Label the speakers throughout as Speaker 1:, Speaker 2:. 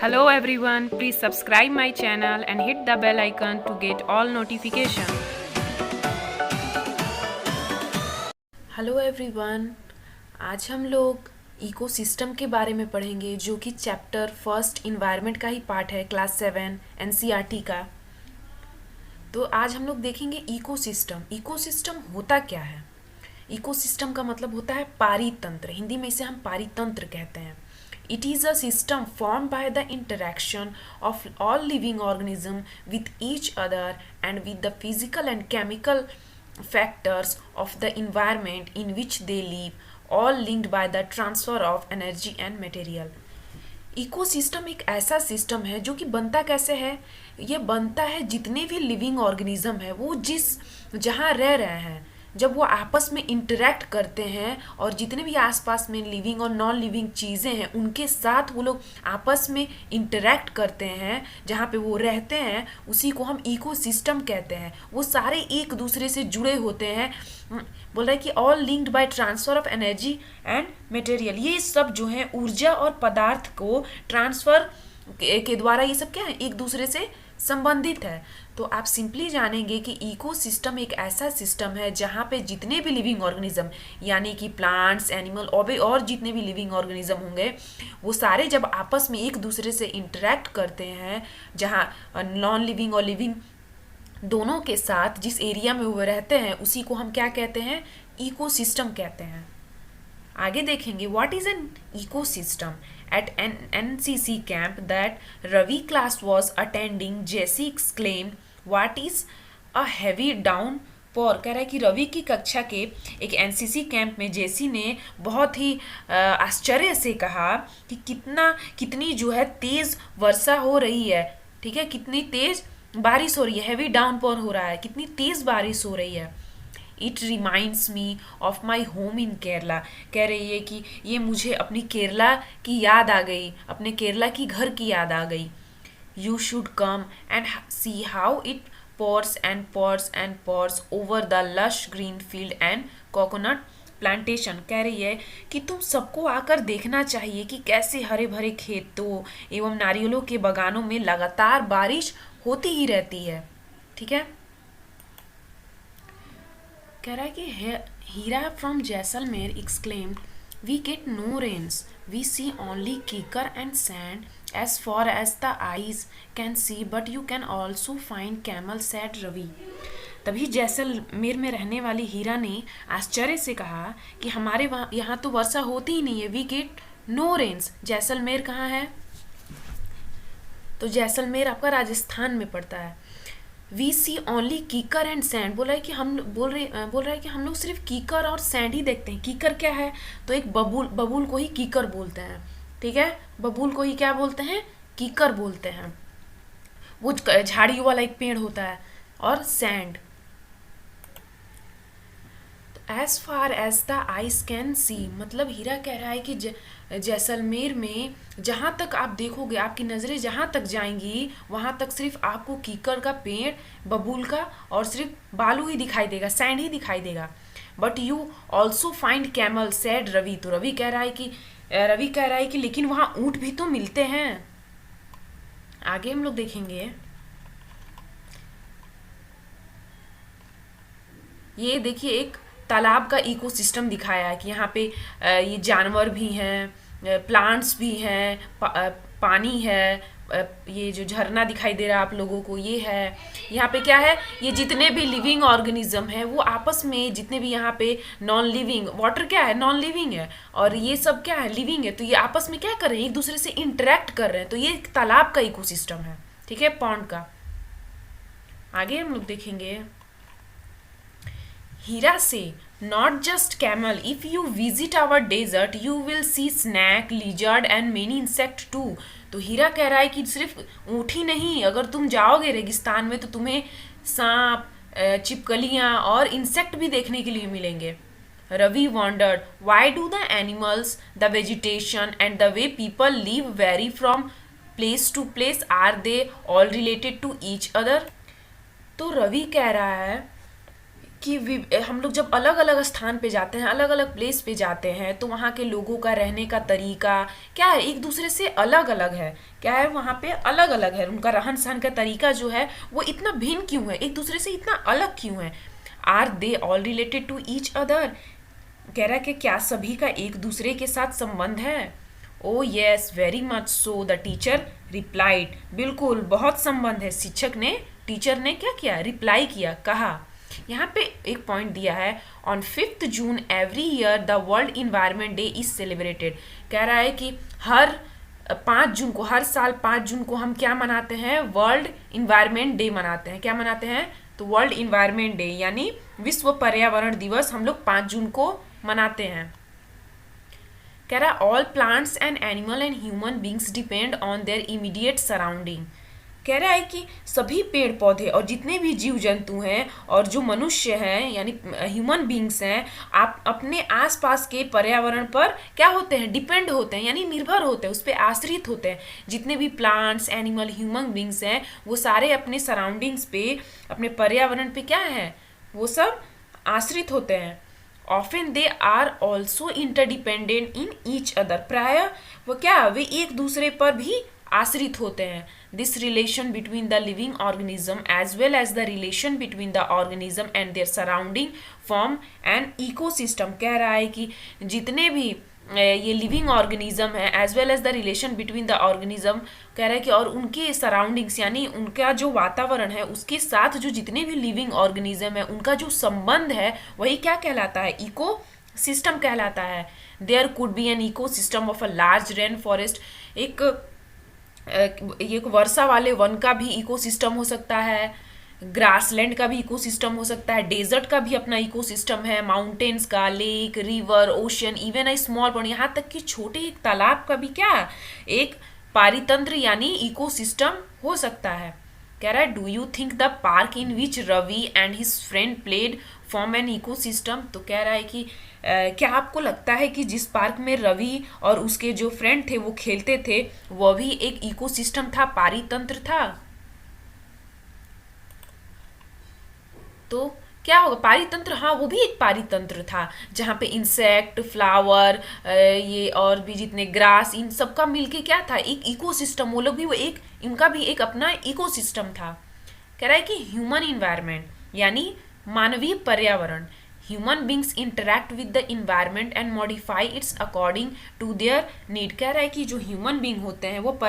Speaker 1: Hello everyone, please subscribe my channel and hit the bell icon to get all notification.
Speaker 2: Hello everyone, आज हम लोग ecosystem के बारे में पढ़ेंगे जो कि चैप्टर फर्स्ट इन्वायरमेंट का ही पार्ट है, क्लास 7 एनसीईआरटी का। तो आज हम लोग देखेंगे इकोसिस्टम। इकोसिस्टम होता क्या है? इकोसिस्टम का मतलब होता है पारितंत्र, हिंदी में इसे हम पारितंत्र कहते हैं। It is a system formed by the interaction of all living organisms with each other and with the physical and chemical factors of the environment in which they live, all linked by the transfer of energy and material. Ecosystem एक ऐसा system है जो कि बनता कैसे है? ये बनता है जितने भी लिविंग ऑर्गेनिज्म है वो जहाँ रह रहे हैं, जब वो आपस में इंटरेक्ट करते हैं और जितने भी आसपास में लिविंग और नॉन लिविंग चीज़ें हैं उनके साथ वो लोग आपस में इंटरेक्ट करते हैं, जहाँ पे वो रहते हैं उसी को हम इकोसिस्टम कहते हैं। वो सारे एक दूसरे से जुड़े होते हैं। बोल रहा है कि all linked by transfer of energy and material. ये सब जो है ऊर्जा और पदार्थ को ट्रांसफर के द्वारा ये सब क्या है, एक दूसरे से संबंधित है। तो आप सिंपली जानेंगे कि इकोसिस्टम एक ऐसा सिस्टम है जहाँ पे जितने भी लिविंग ऑर्गेनिज्म यानी कि प्लांट्स, एनिमल और जितने भी लिविंग ऑर्गेनिज्म होंगे वो सारे जब आपस में एक दूसरे से इंटरेक्ट करते हैं, जहाँ नॉन लिविंग और लिविंग दोनों के साथ जिस एरिया में वो रहते हैं उसी को हम क्या कहते हैं? इकोसिस्टम कहते हैं। आगे देखेंगे what is an ecosystem. At an NCC camp that Ravi class was attending, Jesse exclaimed, "What is a heavy downpour?" कह रहा है कि रवि की कक्षा के एक एनसीसी कैंप में जेसी ने बहुत ही आश्चर्य से कहा कि कितनी जो है तेज वर्षा हो रही है। ठीक है, कितनी तेज बारिश हो रही है, हैवी डाउनपोर हो रहा है, कितनी तेज बारिश हो रही है। It reminds me of my home in Kerala. कह रही है कि ये मुझे अपनी केरला की याद आ गई, अपने केरला की घर की याद आ गई। You should come and see how it pours and pours and pours over the lush green field and coconut plantation. कह रही है कि तुम सबको आकर देखना चाहिए कि कैसे हरे भरे खेतों एवं नारियलों के बगानों में लगातार बारिश होती ही रहती है। ठीक है, कह रहा है कि Hira from Jaisalmer exclaimed, we get no rains, we see only kikar and sand as far as the eyes can see, but you can also find camel, said Ravi. तभी जैसलमेर में रहने वाली हीरा ने आश्चर्य से कहा कि हमारे वहाँ यहाँ तो वर्षा होती ही नहीं है। We get no rains. Jaisalmer कहाँ है? तो जैसलमेर आपका राजस्थान में पड़ता है। We see only kikar and sand. बोल रहा है कि हम लोग सिर्फ कीकर और सैंड ही देखते हैं। कीकर क्या है? तो एक बबूल को ही कीकर बोलते हैं। ठीक है, बबूल को ही क्या बोलते हैं? कीकर बोलते हैं। वो झाड़ियों वाला एक पेड़ होता है। और sand, as far as the eyes can see, मतलब हीरा कह रहा है कि जैसलमेर में जहाँ तक आप देखोगे, आपकी नज़रें जहाँ तक जाएंगी वहाँ तक सिर्फ आपको कीकर का पेड़, बबूल का और सिर्फ बालू ही दिखाई देगा, सैंड ही दिखाई देगा। But you also find camel, said Ravi. तो रवि कह रहा है कि लेकिन वहाँ ऊँट भी तो मिलते हैं। आगे हम लोग देखेंगे, ये देखिए एक तालाब का इकोसिस्टम दिखाया है कि यहाँ पे ये जानवर भी हैं, प्लांट्स भी हैं, पानी है, ये जो झरना दिखाई दे रहा है आप लोगों को ये है। यहाँ पे क्या है? ये जितने भी लिविंग ऑर्गेनिज्म है वो आपस में, जितने भी यहाँ पे नॉन लिविंग, वाटर क्या है? नॉन लिविंग है, और ये सब क्या है? लिविंग है। तो ये आपस में क्या कर रहे हैं? एक दूसरे से इंटरेक्ट कर रहे हैं। तो ये एक तालाब का इकोसिस्टम है। ठीक है, पॉन्ड का। आगे हम लोग देखेंगे, हीरा से, not just camel, if you visit our desert you will see snake, lizard and many insect too। तो हीरा कह रहा है कि सिर्फ ऊँट ही नहीं, अगर तुम जाओगे रेगिस्तान में तो तुम्हें सांप, छिपकलियाँ और इंसेक्ट भी देखने के लिए मिलेंगे। Ravi wondered, why do the animals, the vegetation and the way people live vary from place to place? Are they all related to each other? तो रवि कह रहा है कि हम लोग जब अलग अलग स्थान पे जाते हैं, अलग अलग प्लेस पे जाते हैं, तो वहाँ के लोगों का रहने का तरीका क्या है, एक दूसरे से अलग अलग है। क्या है, वहाँ पे अलग अलग है, उनका रहन सहन का तरीका जो है वो इतना भिन्न क्यों है, एक दूसरे से इतना अलग क्यों है। Are they all related to each other, कह रहा है कि क्या सभी का एक दूसरे के साथ संबंध है। ओ yes, very much so, the teacher replied, बिल्कुल बहुत संबंध है। शिक्षक ने, टीचर ने क्या किया, रिप्लाई किया, कहा। यहाँ पे एक पॉइंट दिया है, on 5th June every year the world environment day is celebrated. कह रहा है कि हर 5 जून को, हर साल 5 जून को हम क्या मनाते हैं, वर्ल्ड इन्वायरमेंट डे मनाते हैं। क्या मनाते हैं, तो वर्ल्ड इन्वायरमेंट डे यानी विश्व पर्यावरण दिवस हम लोग 5 जून को मनाते हैं। कह रहा है all plants and animal and human beings depend on their immediate surrounding. कह रहा है कि सभी पेड़ पौधे और जितने भी जीव जंतु हैं और जो मनुष्य हैं यानी ह्यूमन बींग्स हैं, आप अपने आसपास के पर्यावरण पर क्या होते हैं, डिपेंड होते हैं, यानी निर्भर होते हैं, उस पर आश्रित होते हैं। जितने भी प्लांट्स, एनिमल, ह्यूमन बींग्स हैं वो सारे अपने सराउंडिंग्स पे, अपने पर्यावरण पे क्या है, वो सब आश्रित होते हैं। Often they are also interdependent in each other, प्राय वो क्या, वे एक दूसरे पर भी आश्रित होते हैं। This relation between the living organism as well as the relation between the organism and their surrounding form an ecosystem. कह रहा है कि जितने भी ये लिविंग ऑर्गेनिज्म है as well as the relation between the organism, कह रहा है कि और उनके सराउंडिंग्स यानी उनका जो वातावरण है उसके साथ जो जितने भी लिविंग ऑर्गेनिज्म है उनका जो संबंध है वही क्या कहलाता है, इको सिस्टम कहलाता है। There could be an ecosystem of a large rain forest, एक वर्षा वाले वन का भी इकोसिस्टम हो सकता है, ग्रासलैंड का भी इकोसिस्टम हो सकता है, डेजर्ट का भी अपना इकोसिस्टम है, माउंटेन्स का, lake, river, ocean, even a small pond, यहाँ तक कि छोटे एक तालाब का भी क्या, एक पारितंत्र यानी इकोसिस्टम हो सकता है। कह रहा है do you think the park in which Ravi and his friend played form an ecosystem. तो कह रहा है कि क्या आपको लगता है कि जिस पार्क में रवि और उसके जो फ्रेंड थे वो खेलते थे वह भी एक इकोसिस्टम था, पारितंत्र था। तो क्या होगा, पारितंत्र, हाँ वो भी एक पारितंत्र था जहाँ पे इंसेक्ट, फ्लावर, ये और भी जितने ग्रास, इन सब का मिलके क्या था, एक इकोसिस्टम, वो लोग भी वो एक, इनका भी एक अपना इकोसिस्टम था। कह रहा है कि ह्यूमन इन्वायरमेंट यानी मानवीय पर्यावरण, human beings interact with the environment and modify its according to their need. कह रहा है कि जो ह्यूमन बींग होते हैं वो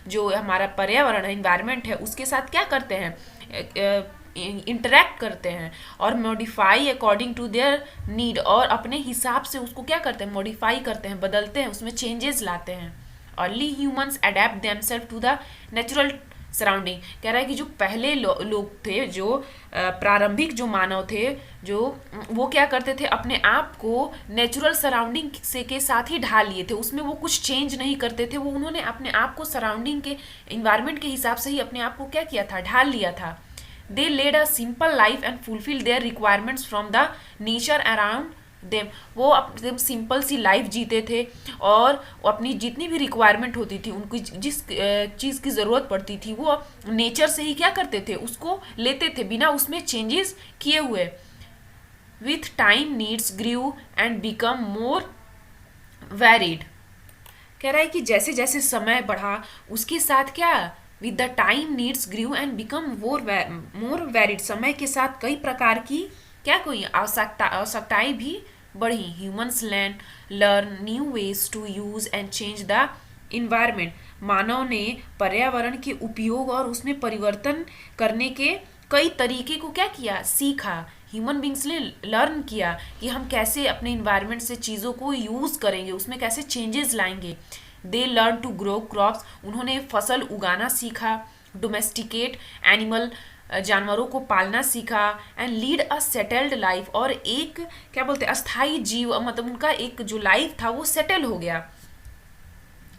Speaker 2: जो हमारा पर्यावरण है, इन्वायरमेंट है, उसके साथ क्या करते हैं, इंटरैक्ट करते हैं और modify according to their need, और अपने हिसाब से उसको क्या करते हैं, मॉडिफाई करते हैं, बदलते हैं, उसमें चेंजेस लाते हैं। Early humans adapt themselves to the natural surrounding. कह रहा है कि जो पहले लोग थे, जो प्रारंभिक जो मानव थे, जो वो क्या करते थे, अपने आप को नेचुरल सराउंडिंग से के साथ ही ढाल लिए थे, उसमें वो कुछ चेंज नहीं करते थे, वो उन्होंने अपने आप को सराउंडिंग के इन्वायरमेंट के हिसाब से ही अपने आप को क्या किया था, ढाल लिया था। They led a simple life and fulfil their requirements from the nature around them. वो अपने सिंपल सी लाइफ जीते थे और अपनी जितनी भी रिक्वायरमेंट होती थी, उनको जिस चीज़ की ज़रूरत पड़ती थी वो नेचर से ही क्या करते थे, उसको लेते थे बिना उसमें चेंजेस किए हुए। With time needs grew and become more varied. कह रहा है कि जैसे जैसे समय बढ़ा उसके साथ क्या, with the time needs grew and become more varied, समय के साथ कई प्रकार की क्या कोई आवश्यकताएं भी बढ़ी। Humans learn new ways to use and change the environment. मानव ने पर्यावरण के उपयोग और उसमें परिवर्तन करने के कई तरीके को क्या किया, सीखा। ह्यूमन बींग्स ने लर्न किया कि हम कैसे अपने इन्वायरमेंट से चीज़ों को यूज़ करेंगे, उसमें कैसे चेंजेस लाएंगे। They learn to grow crops, उन्होंने फसल उगाना सीखा। डोमेस्टिकेट एनिमल, जानवरों को पालना सीखा। And lead a settled life, और एक क्या बोलते हैं, अस्थाई जीव, मतलब उनका एक जो लाइफ था वो सेटल हो गया।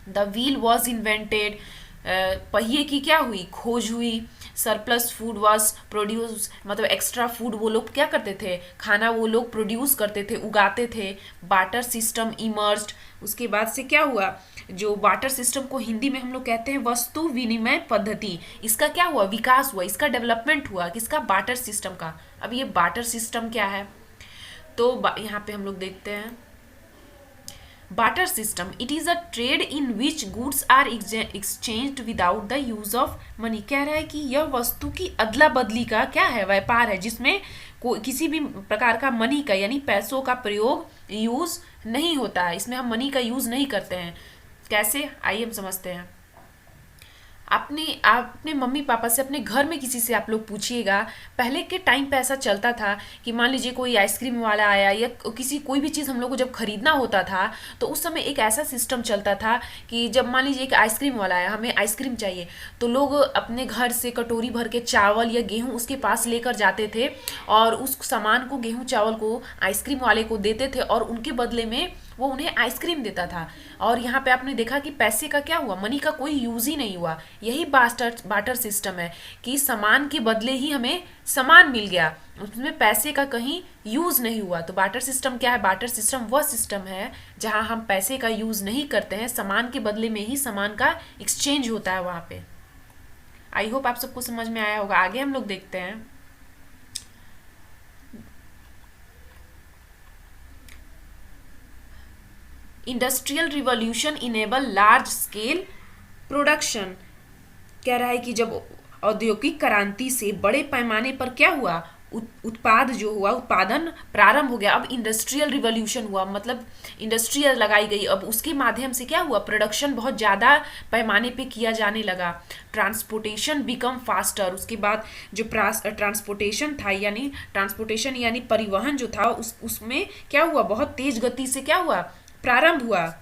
Speaker 2: द व्हील वॉज इन्वेंटेड, पहिए की क्या हुई, खोज हुई। सरप्लस फूड वॉज प्रोड्यूस, मतलब एक्स्ट्रा फूड वो लोग क्या करते थे, खाना वो लोग प्रोड्यूस करते थे, उगाते थे। बाटर सिस्टम इमर्ज्ड, उसके बाद से क्या हुआ, जो वाटर सिस्टम को हिंदी में हम लोग कहते हैं वस्तु विनिमय पद्धति, इसका क्या हुआ, विकास हुआ, इसका डेवलपमेंट हुआ, किसका, बाटर सिस्टम का। अब ये बार्टर सिस्टम क्या है, तो यहाँ पे हम लोग देखते हैं barter system, it is a trade in which goods are exchanged without the use of money. कह रहा है कि यह वस्तु की अदला बदली का क्या है, व्यापार है, जिसमें किसी भी प्रकार का मनी का यानी पैसों का प्रयोग यूज नहीं होता है, इसमें हम मनी का यूज नहीं करते हैं। कैसे, आइए हम समझते हैं। अपने मम्मी पापा से, अपने घर में किसी से आप लोग पूछिएगा, पहले के टाइम पे ऐसा चलता था कि मान लीजिए कोई आइसक्रीम वाला आया या कोई भी चीज़ हम लोग को जब खरीदना होता था, तो उस समय एक ऐसा सिस्टम चलता था कि जब मान लीजिए एक आइसक्रीम वाला आया, हमें आइसक्रीम चाहिए, तो लोग अपने घर से कटोरी भर के चावल या गेहूँ उसके पास लेकर जाते थे और उस सामान को, गेहूँ चावल को आइसक्रीम वाले को देते थे और उनके बदले में वो उन्हें आइसक्रीम देता था। और यहाँ पे आपने देखा कि पैसे का क्या हुआ, मनी का कोई यूज ही नहीं हुआ। यही बार्टर सिस्टम है कि सामान के बदले ही हमें सामान मिल गया, उसमें पैसे का कहीं यूज नहीं हुआ। तो बार्टर सिस्टम क्या है, बार्टर सिस्टम वह सिस्टम है जहाँ हम पैसे का यूज नहीं करते हैं, सामान के बदले में ही सामान का एक्सचेंज होता है वहाँ पे। आई होप आप सबको समझ में आया होगा। आगे हम लोग देखते हैं industrial revolution enable large scale production. कह रहा है कि जब औद्योगिक क्रांति से बड़े पैमाने पर क्या हुआ, उत्पादन प्रारंभ हो गया। अब इंडस्ट्रियल रिवॉल्यूशन हुआ, मतलब इंडस्ट्रियल लगाई गई, अब उसके माध्यम से क्या हुआ, प्रोडक्शन बहुत ज़्यादा पैमाने पे किया जाने लगा। ट्रांसपोर्टेशन बिकम फास्टर, उसके बाद जो ट्रांसपोर्टेशन था यानी परिवहन जो था उसमें क्या हुआ, बहुत तेज गति से क्या हुआ, प्रारंभ हुआ।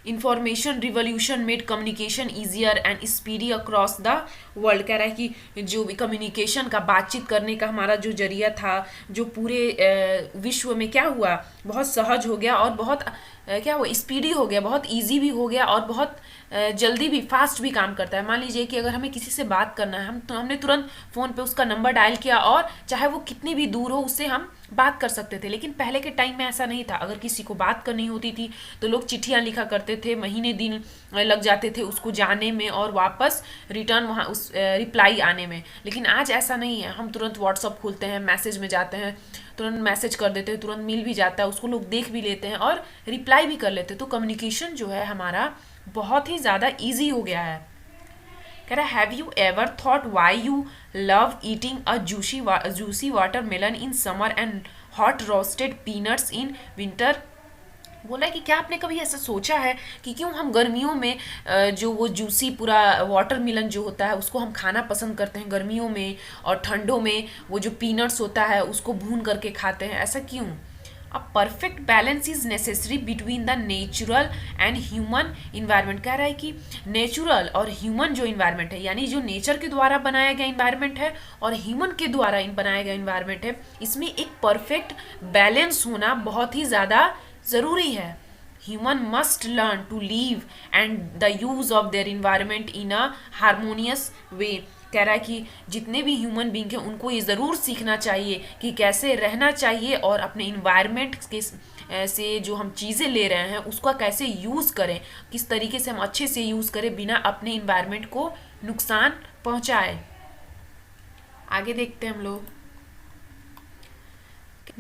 Speaker 2: Information revolution made communication easier and speedy across the world. कह रहा है कि जो भी कम्युनिकेशन का, बातचीत करने का हमारा जो जरिया था, जो पूरे विश्व में क्या हुआ, बहुत सहज हो गया और बहुत क्या हुआ, स्पीडी हो गया, बहुत इजी भी हो गया और बहुत जल्दी भी, फास्ट भी काम करता है। मान लीजिए कि अगर हमें किसी से बात करना है, हमने तुरंत फ़ोन पे उसका नंबर डायल किया और चाहे वो कितनी भी दूर हो उससे हम बात कर सकते थे। लेकिन पहले के टाइम में ऐसा नहीं था। अगर किसी को बात करनी होती थी तो लोग चिट्ठियाँ लिखा करते थे, महीने दिन लग जाते थे उसको जाने में और वापस रिटर्न वहाँ उस रिप्लाई आने में। लेकिन आज ऐसा नहीं है, हम तुरंत व्हाट्सअप खोलते हैं, मैसेज में जाते हैं, तुरंत मैसेज कर देते हैं, तुरंत मिल भी जाता है, उसको लोग देख भी लेते हैं और रिप्लाई भी कर लेते हैं। तो कम्युनिकेशन जो है हमारा बहुत ही ज़्यादा ईजी हो गया है। कह रहा है have you ever thought why you love eating a juicy watermelon in summer and hot roasted peanuts in winter. बोला है कि क्या आपने कभी ऐसा सोचा है कि क्यों हम गर्मियों में जो वो जूसी पूरा वाटरमेलन जो होता है उसको हम खाना पसंद करते हैं गर्मियों में, और ठंडों में वो जो पीनट्स होता है उसको भून करके खाते हैं, ऐसा क्यों? A perfect balance is necessary between the natural and human environment. कह रहा है कि नेचुरल और ह्यूमन जो इन्वायरमेंट है, यानी जो नेचर के द्वारा बनाया गया इन्वायरमेंट है और ह्यूमन के द्वारा बनाया गया इन्वायरमेंट है, इसमें एक परफेक्ट बैलेंस होना बहुत ही ज़्यादा ज़रूरी है। Human must learn to live and the use of their environment in a harmonious way. कह रहा है कि जितने भी ह्यूमन बींग हैं उनको ये ज़रूर सीखना चाहिए कि कैसे रहना चाहिए और अपने इन्वायरमेंट के से जो हम चीज़ें ले रहे हैं उसका कैसे यूज़ करें, किस तरीके से हम अच्छे से यूज़ करें बिना अपने इन्वायरमेंट को नुकसान पहुंचाए। आगे देखते हैं हम लोग।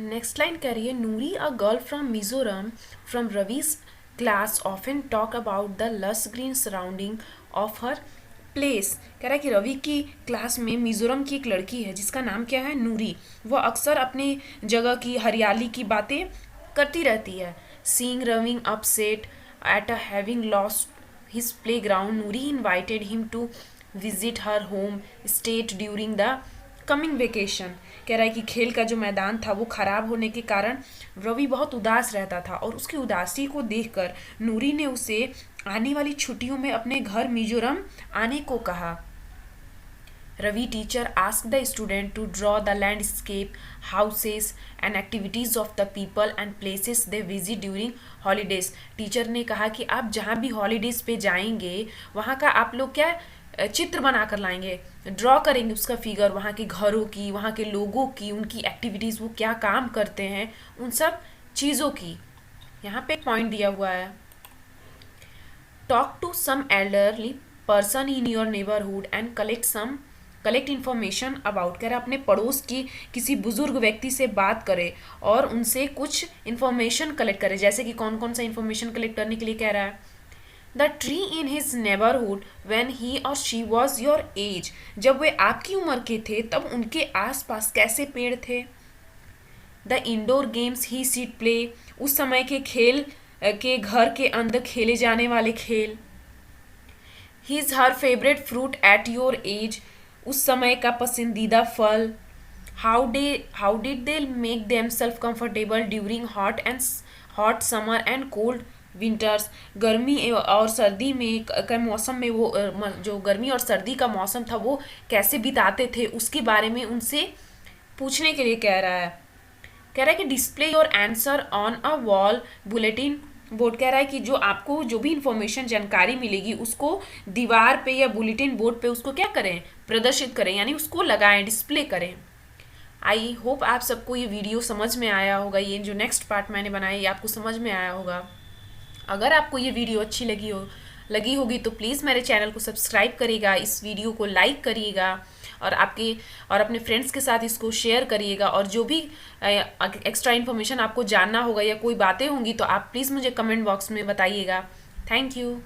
Speaker 2: नेक्स्ट लाइन कह रही है Noori a girl from Mizoram from Ravi's class often talk about the lush green surrounding of her place. कह रहा है कि रवि की क्लास में मिजोरम की एक लड़की है जिसका नाम क्या है, नूरी। वह अक्सर अपने जगह की हरियाली की बातें करती रहती है। Seeing Ravi upset at having lost his playground, Noori invited him to visit her home state during the coming vacation. कह रहा है कि खेल का जो मैदान था वो खराब होने के कारण रवि बहुत उदास रहता था और उसकी उदासी को देखकर नूरी ने उसे आने वाली छुट्टियों में अपने घर मिजोरम आने को कहा। Ravi teacher ask the student to draw the landscape, houses and activities of the people and places they visit during holidays. Teacher ने कहा कि आप जहाँ भी हॉलीडेज पे जाएंगे वहाँ का आप लोग क्या चित्र बना कर लाएंगे, ड्रॉ करेंगे उसका फिगर, वहाँ के घरों की, वहाँ के लोगों की, उनकी एक्टिविटीज़, वो क्या काम करते हैं, उन सब चीज़ों की। यहाँ पे पॉइंट दिया हुआ है talk to some elderly person in your neighbourhood and collect some collect information about, कह रहा है अपने पड़ोस की किसी बुजुर्ग व्यक्ति से बात करे और उनसे कुछ इन्फॉर्मेशन कलेक्ट करे। जैसे कि कौन कौन सा इन्फॉर्मेशन कलेक्ट करने के लिए कह रहा है? The tree in his neighbourhood when he और शी वॉज योर एज, जब वे आपकी उम्र के थे तब उनके आसपास कैसे पेड़ थे। The indoor games he seat play, उस समय के खेल के घर के अंदर खेले जाने वाले खेल। His her favourite fruit at your age, उस समय का पसंदीदा फल। How did they make them self comfortable during hot summer and cold winters, गर्मी और सर्दी में के मौसम में वो जो गर्मी और सर्दी का मौसम था वो कैसे बिताते थे, उसके बारे में उनसे पूछने के लिए कह रहा है। कह रहा है कि display your answer on a wall bulletin board, कह रहा है कि जो आपको जो भी इंफॉर्मेशन जानकारी मिलेगी उसको दीवार पे या बुलेटिन बोर्ड पे उसको क्या करें, प्रदर्शित करें, यानी उसको लगाएं, डिस्प्ले करें। आई होप आप सबको ये वीडियो समझ में आया होगा, ये जो नेक्स्ट पार्ट मैंने बनाया ये आपको समझ में आया होगा। अगर आपको ये वीडियो अच्छी लगी होगी तो प्लीज़ मेरे चैनल को सब्सक्राइब करिएगा, इस वीडियो को लाइक करिएगा और अपने फ्रेंड्स के साथ इसको शेयर करिएगा। और जो भी एक्स्ट्रा इन्फॉर्मेशन आपको जानना होगा या कोई बातें होंगी तो आप प्लीज़ मुझे कमेंट बॉक्स में बताइएगा। Thank you.